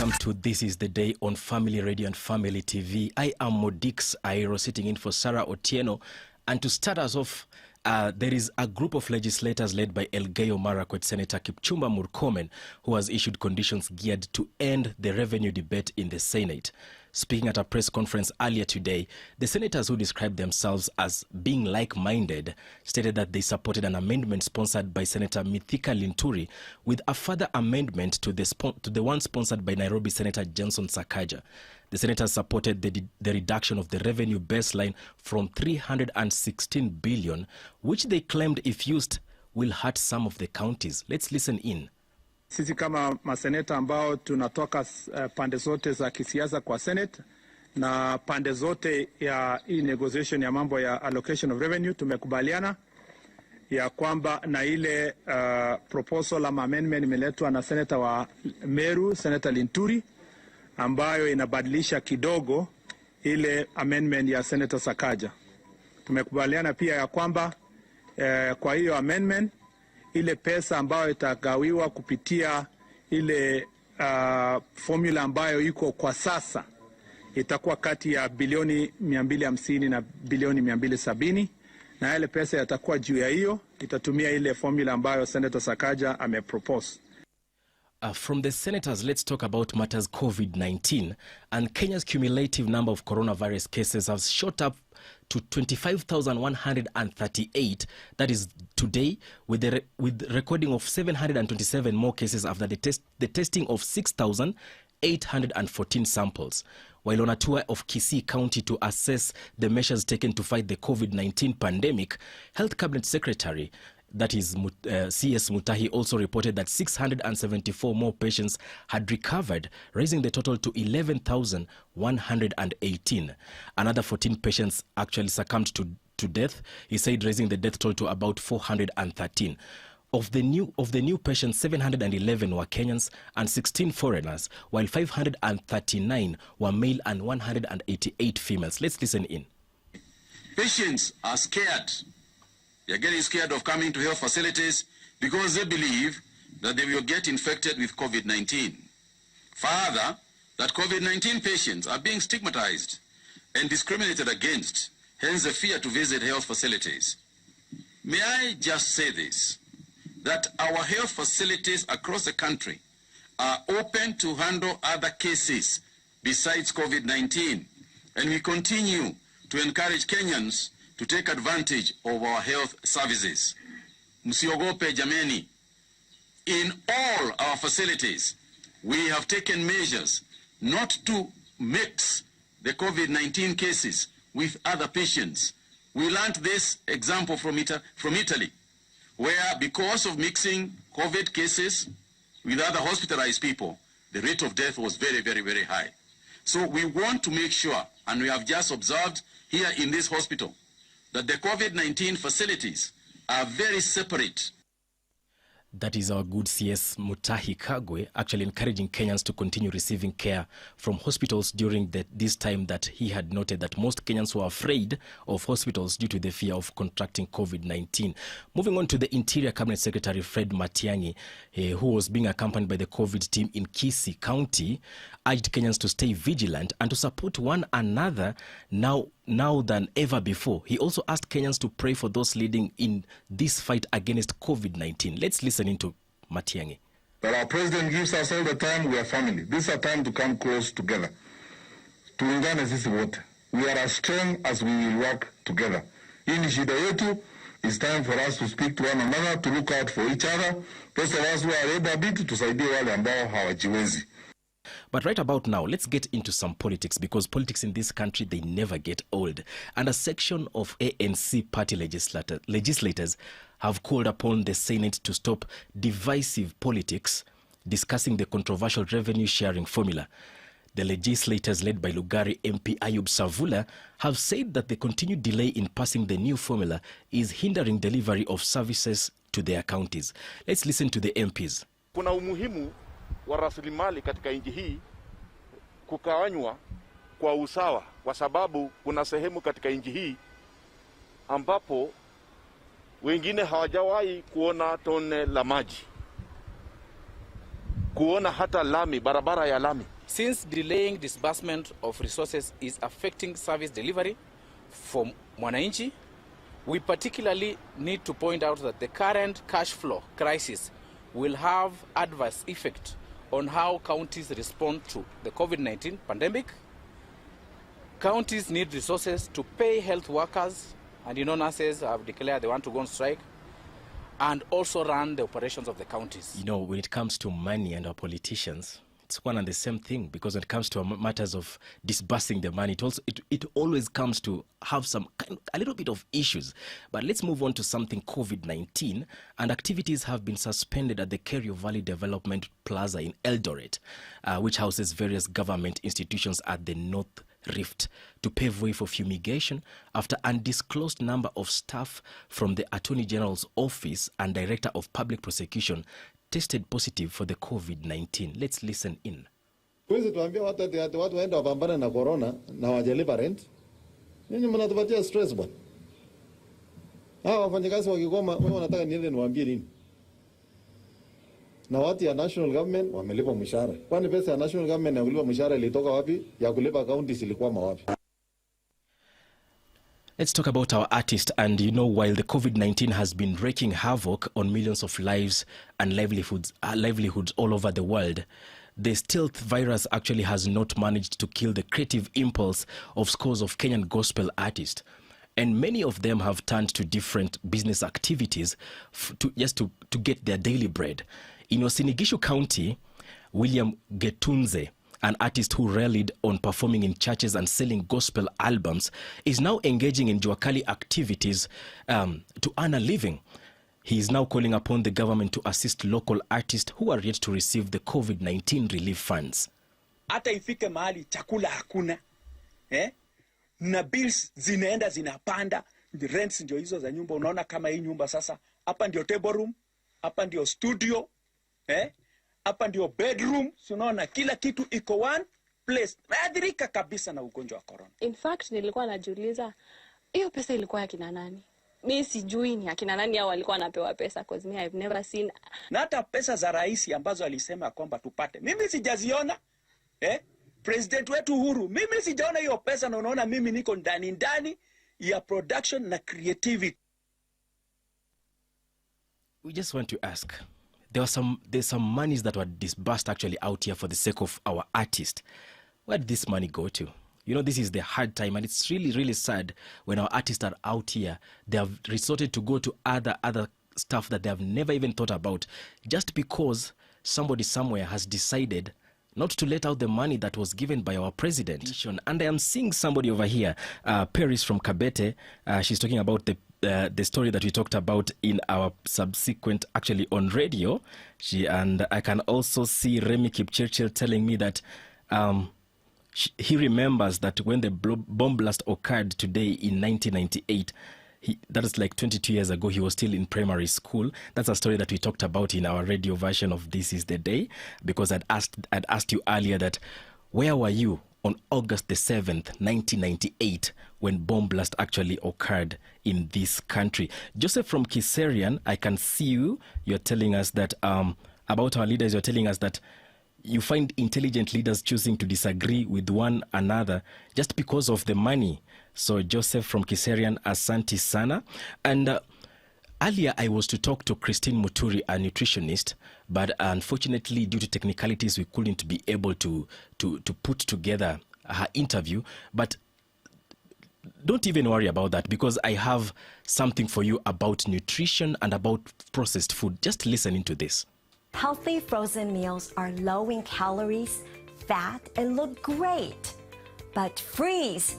welcome to This is the Day on Family Radio and Family TV. I am Modix Airo sitting in for Sarah Otieno. And to start us off, there is a group of legislators led by Elgeyo Marakwet Senator Kipchumba Murkomen, who has issued conditions geared to end the revenue debate in the Senate. Speaking at a press conference earlier today, the senators, who described themselves as being like-minded, stated that they supported an amendment sponsored by Senator Mithika Linturi with a further amendment to the one sponsored by Nairobi Senator Johnson Sakaja. The senators supported the reduction of the revenue baseline from 316 billion, which they claimed, if used, will hurt some of the counties. Let's listen in. Sisi kama maseneta ambao tunatoka pande zote za kisiasa kwa Senate na pande zote ya hii negotiation ya mambo ya allocation of revenue, tumekubaliana ya kwamba na ile proposal ama amendment imeletwa na Senator wa Meru, Senator Linturi, ambayo inabadilisha kidogo ile amendment ya Senator Sakaja. Tumekubaliana pia ya kwamba kwa hiyo amendment ile pesa ambayo itagawiwa kupitia ile formula ambayo iko kwa sasa itakuwa kati ya bilioni 250 na bilioni 270, na ile pesa yatakuwa juu ya hiyo itatumia ile formula ambayo Senator Sakaja amepropose. From the senators, let's talk about matters COVID-19. And Kenya's cumulative number of coronavirus cases has shot up to 25,138. That is today, with recording of 727 more cases after the testing of 6,814 samples. While on a tour of Kisii County to assess the measures taken to fight the COVID-19 pandemic, Health Cabinet Secretary, that is CS Mutahi, also reported that 674 more patients had recovered, raising the total to 11,118. Another 14 patients actually succumbed to death, he said, raising the death toll to about 413. Of the new patients, 711 were Kenyans and 16 foreigners, while 539 were male and 188 females. Let's listen in. Patients are scared. They're getting scared of coming to health facilities because they believe that they will get infected with COVID-19. Further, that COVID-19 patients are being stigmatized and discriminated against, hence the fear to visit health facilities. May I just say this, that our health facilities across the country are open to handle other cases besides COVID-19, and we continue to encourage Kenyans to take advantage of our health services. Msiogope jameni. In all our facilities, we have taken measures not to mix the COVID-19 cases with other patients. We learned this example from Italy, where because of mixing COVID cases with other hospitalized people, the rate of death was very, very, very high. So we want to make sure, and we have just observed here in this hospital, that the COVID-19 facilities are very separate. That is our good CS Mutahi Kagwe, actually encouraging Kenyans to continue receiving care from hospitals during this time that he had noted that most Kenyans were afraid of hospitals due to the fear of contracting COVID-19. Moving on to the Interior Cabinet Secretary Fred Matiang'i, who was being accompanied by the COVID team in Kisii County, urged Kenyans to stay vigilant and to support one another now than ever before. He also asked Kenyans to pray for those leading in this fight against COVID-19. Let's listen into Matiang'i. That our president gives us all the time, we are family. This is a time to come close together. Tuungane sisi wote. We are as strong as we will work together. Hii ni shida yetu. It's time for us to speak to one another, to look out for each other. Those of us who are able a bit, tusaidie wale ambao hawajiwezi. But right about now, let's get into some politics, because politics in this country, they never get old. And a section of ANC party legislators have called upon the Senate to stop divisive politics, discussing the controversial revenue sharing formula. The legislators led by Lugari MP Ayub Savula have said that the continued delay in passing the new formula is hindering delivery of services to their counties. Let's listen to the MPs. Kuna umuhimu wa rasilimali katika nchi hii kugawanywa kwa usawa, kwa sababu kuna sehemu katika nchi hii ambapo wengine hawajawahi kuona tone la maji. kuona hata lami, barabara ya lami. Since delaying disbursement of resources is affecting service delivery for mwananchi, we particularly need to point out that the current cash flow crisis will have adverse effect on how counties respond to the COVID-19 pandemic. Counties need resources to pay health workers, and nurses have declared they want to go on strike, and also run the operations of the counties. When it comes to money and our politicians, it's one and the same thing, because when it comes to matters of disbursing the money, it always comes to have a little bit of issues. But let's move on to something COVID-19, and activities have been suspended at the Kerio Valley Development Plaza in Eldoret, which houses various government institutions at the North Rift, to pave way for fumigation after undisclosed number of staff from the Attorney General's office and Director of Public Prosecution tested positive for the COVID-19. Let's listen in. Kwezi tuambia watu waenda wapambane na corona na wajalipa rent. Ninyi mnatupatia stress bwana. Hawa wafanyakazi wakigoma, wewe unataka niende niwaambie nini? Na watu ya national government wamelipa mshahara. Kwani pesa ya national government ya kulipa mshahara ilitoka wapi? Ya kulipa counties ilikuwa wapi? Let's talk about our artists. And while the COVID-19 has been wreaking havoc on millions of lives and livelihoods all over the world, the stealth virus actually has not managed to kill the creative impulse of scores of Kenyan gospel artists. And many of them have turned to different business activities to get their daily bread. In Uasin Gishu County, William Getunze, an artist who rallied on performing in churches and selling gospel albums, is now engaging in Juakali activities to earn a living. He is now calling upon the government to assist local artists who are yet to receive the COVID-19 relief funds. Hata ifike mahali chakula hakuna, na bills zinaenda zinapanda, rents ndio hizo za nyumba. Unaona kama hii nyumba sasa, hapa ndio table room, hapa ndio studio, hapa ndio bedroom. Unaona kila kitu iko one place. Maadhirika kabisa na ugonjwa wa corona. In fact, nilikuwa najiuliza hiyo pesa ilikuwa ya kina nani? Mimi sijui ni akina nani hao walikuwa wanapewa pesa, because me I've never seen. Na hata pesa za rais ambazo alisema kwamba tupate, mimi sijaziona. President wetu Uhuru, mimi sijaona hiyo pesa, na unaona mimi niko ndani ya production na creativity. We just want to ask, there's some monies that were disbursed actually out here for the sake of our artists. Where did this money go to? This is the hard time, and it's really, really sad when our artists are out here. They have resorted to go to other stuff that they have never even thought about, just because somebody somewhere has decided not to let out the money that was given by our president. And I am seeing somebody over here, Paris from Kabete. She's talking about the story that we talked about in our subsequent, actually on radio. And I can also see Remy Kipchirchir telling me that he remembers that when the bomb blast occurred today in 1998, that is like 22 years ago, he was still in primary school. That's a story that we talked about in our radio version of This Is the Day, because I'd asked you earlier that where were you on August the 7th, 1998, when bomb blast actually occurred in this country. Joseph from Kiserian, I can see you. You're telling us that about our leaders, you're telling us that you find intelligent leaders choosing to disagree with one another just because of the money. So Joseph from Kiserian, Asante Sana. And earlier I was to talk to Christine Muturi, a nutritionist, but unfortunately due to technicalities we couldn't be able to put together her interview. But don't even worry about that, because I have something for you about nutrition and about processed food. Just listen into this. Healthy frozen meals are low in calories, fat, and look great. But freeze!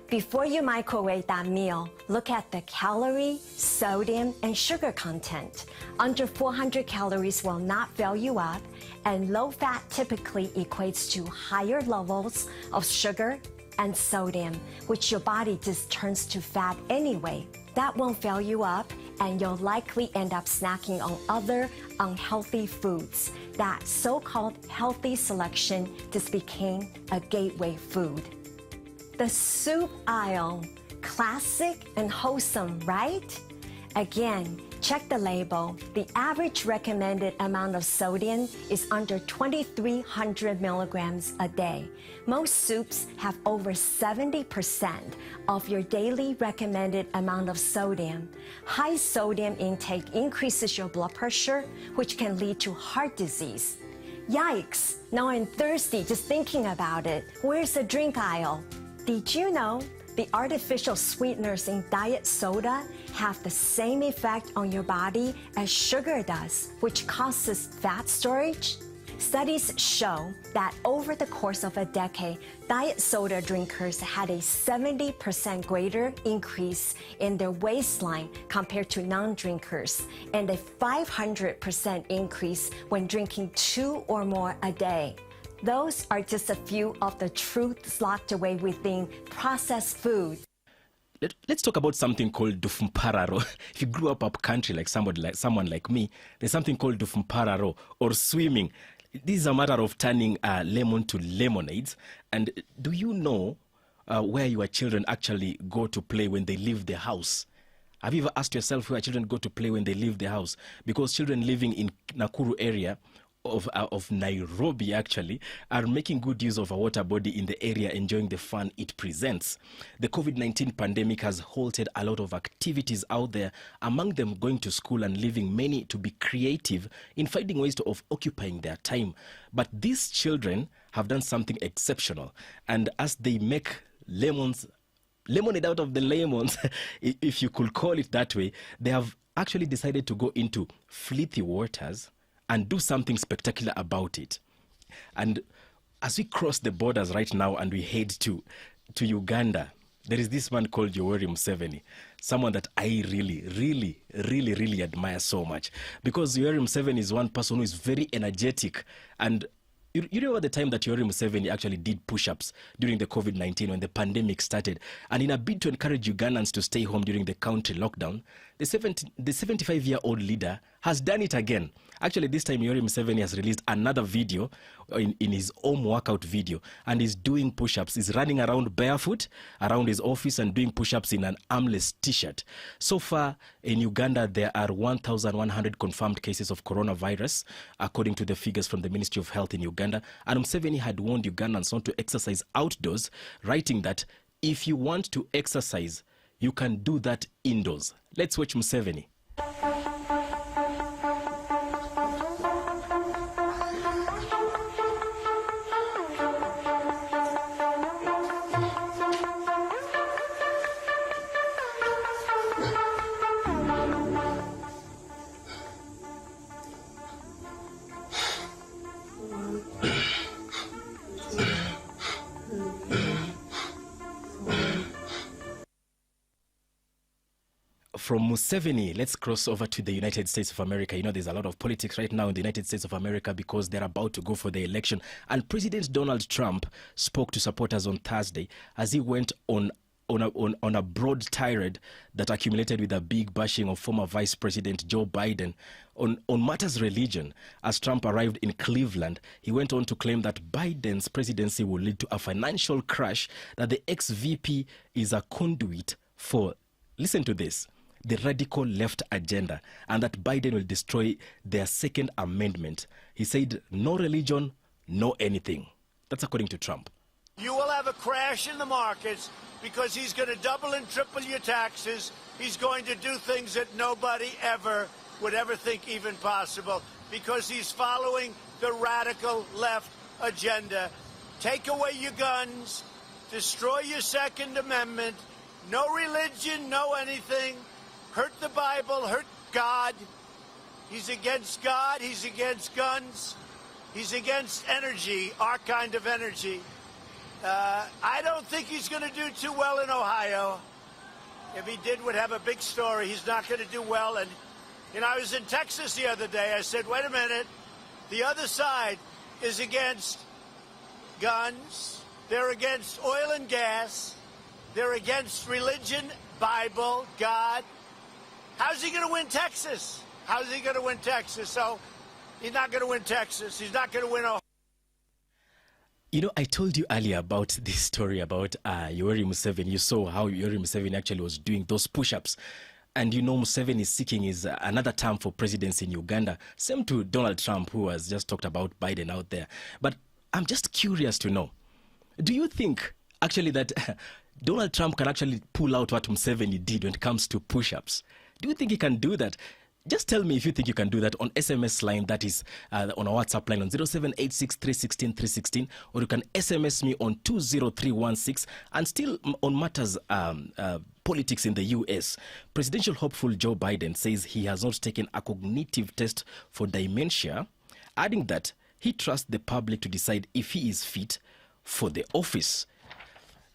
Before you microwave that meal, look at the calorie, sodium, and sugar content. Under 400 calories will not fill you up, and low fat typically equates to higher levels of sugar and sodium, which your body just turns to fat anyway. That won't fill you up, and you'll likely end up snacking on other unhealthy foods. That so-called healthy selection just became a gateway food. The soup aisle, classic and wholesome, right? Again, Check the label. The average recommended amount of sodium is under 2,300 milligrams a day. Most soups have over 70% of your daily recommended amount of sodium. High sodium intake increases your blood pressure, which can lead to heart disease. Yikes! Now I'm thirsty just thinking about it. Where's the drink aisle? Did you know the artificial sweeteners in diet soda have the same effect on your body as sugar does, which causes fat storage? Studies show that over the course of a decade, diet soda drinkers had a 70% greater increase in their waistline compared to non-drinkers, and a 500% increase when drinking 2 or more a day. Those are just a few of the truths locked away within processed food. Let's talk about something called dufumpararo. If you grew up country like someone like me, there's something called dufumpararo, or swimming. This is a matter of turning lemon to lemonades. And do you know where your children actually go to play when they leave the house? Have you ever asked yourself where children go to play when they leave the house? Because children living in Nakuru area of Nairobi actually are making good use of a water body in the area, enjoying the fun it presents. The COVID-19 pandemic has halted a lot of activities out there, among them going to school and leaving many to be creative in finding ways of occupying their time. But these children have done something exceptional, and as they make lemonade out of the lemons, if you could call it that way, they have actually decided to go into Flithi waters and do something spectacular about it. And as we cross the borders right now and we head to Uganda, there is this man called Yoweri Museveni, someone that I really admire so much. Because Yoweri Museveni is one person who is very energetic. And you remember the time that Yoweri Museveni actually did push-ups during the COVID-19 when the pandemic started. And in a bid to encourage Ugandans to stay home during the country lockdown, the 75-year-old leader has done it again. Actually, this time Yoweri Museveni has released another video in his home workout video, and he's doing push-ups. He's running around barefoot around his office and doing push-ups in an armless t-shirt. So far in Uganda, there are 1,100 confirmed cases of coronavirus, according to the figures from the Ministry of Health in Uganda. And Museveni had warned Ugandans not to exercise outdoors, writing that if you want to exercise, you can do that indoors. Let's watch Museveni. From Museveni, let's cross over to the United States of America. You know, there's a lot of politics right now in the United States of America because they're about to go for the election. And President Donald Trump spoke to supporters on Thursday as he went on a broad tirade that accumulated with a big bashing of former Vice President Joe Biden on matters religion. As Trump arrived in Cleveland, he went on to claim that Biden's presidency will lead to a financial crash, that the ex-VP is a conduit for, listen to this, the radical left agenda, and that Biden will destroy their Second Amendment. He said, no religion, no anything. That's according to Trump. You will have a crash in the markets because he's going to double and triple your taxes. He's going to do things that nobody ever would ever think even possible because he's following the radical left agenda. Take away your guns, destroy your Second Amendment, no religion, no anything. Hurt the Bible, hurt God. He's against God, he's against guns, he's against energy, our kind of energy. I don't think he's going to do too well in Ohio. If he did, would have a big story. He's not going to do well. And, you know, I was in Texas the other day. I said, wait a minute. The other side is against guns. They're against oil and gas. They're against religion, Bible, God. How's he going to win Texas? How's he going to win Texas? So he's not going to win Texas. He's not going to win Ohio. You know, I told you earlier about this story about Yoweri Museveni. You saw how Yoweri Museveni actually was doing those push-ups. And you know, Museveni is seeking his another term for presidency in Uganda. Same to Donald Trump, who has just talked about Biden out there. But I'm just curious to know, do you think actually that Donald Trump can actually pull out what Museveni did when it comes to push-ups? Do you think he can do that? Just tell me if you think you can do that on SMS line, that is on our WhatsApp line on 0786 316 316, or you can SMS me on 20316. And still on matters politics in the US, presidential hopeful Joe Biden says he has not taken a cognitive test for dementia, adding that he trusts the public to decide if he is fit for the office.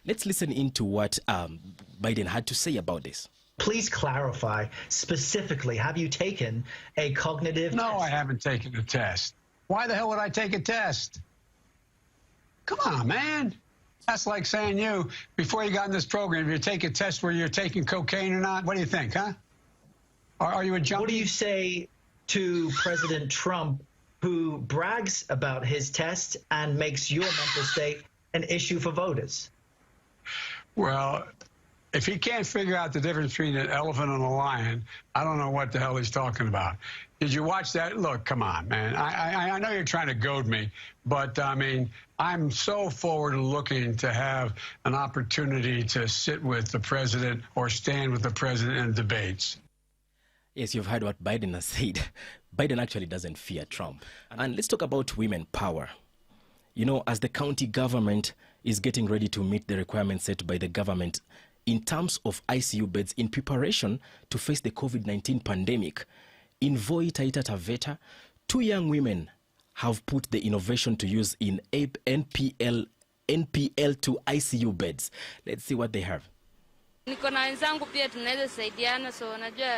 Let's listen into what Biden had to say about this. Please clarify specifically, have you taken a cognitive test? No, I haven't taken a test. Why the hell would I take a test? Come on, man. That's like saying you, before you got in this program, you take a test where you're taking cocaine or not. What do you think, huh? Are you a junkie? What do you say to President Trump, who brags about his test and makes your mental state an issue for voters? Well, if he can't figure out the difference between an elephant and a lion, I don't know what the hell he's talking about. Did you watch that? Look, come on, man. I know you're trying to goad me, but, I mean, I'm so forward-looking to have an opportunity to sit with the president or stand with the president in debates. Yes, you've heard what Biden has said. Biden actually doesn't fear Trump. And let's talk about women power. You know, as the county government is getting ready to meet the requirements set by the government in terms of ICU beds in preparation to face the COVID-19 pandemic, in Voi Taita Taveta, 2 young women have put the innovation to use in NPL to ICU beds. Let's see what they have. Niko na wenzangu pia tunaweza saidiana, so unajua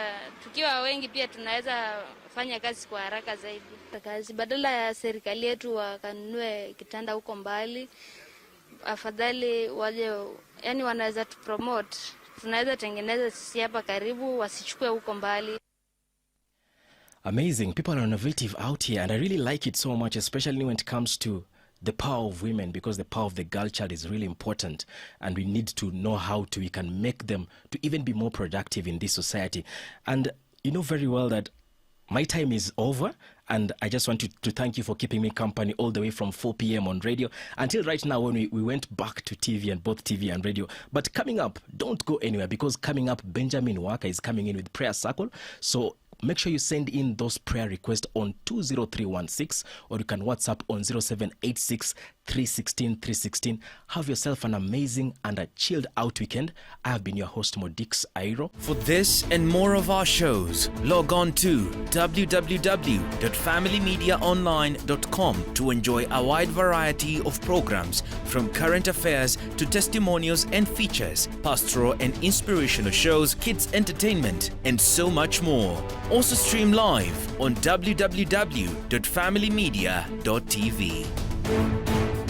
tukiwa wengi pia tunaweza fanya kazi kwa haraka zaidi. Kazi badala ya serikali yetu wakanunue kitanda huko mbali, afadhali waje, yani wanaweza tu promote, tunaweza tengeneza sisi hapa karibu, wasichukue huko mbali. Amazing. People are innovative out here, and I really like it so much, especially when it comes to the power of women, because the power of the girl child is really important, and we need to know how we can make them to even be more productive in this society. And you know very well that my time is over, and I just want to thank you for keeping me company all the way from 4 p.m. on radio until right now when we went back to TV, and both TV and radio. But coming up, don't go anywhere, because coming up, Benjamin Waka is coming in with Prayer Circle. So make sure you send in those prayer requests on 20316, or you can WhatsApp on 0786 316 316. Have yourself an amazing and a chilled out weekend. I have been your host, Modix Airo. For this and more of our shows, log on to www.familymediaonline.com to enjoy a wide variety of programs, from current affairs to testimonials and features, pastoral and inspirational shows, kids entertainment, and so much more. Also stream live on www.familymedia.tv.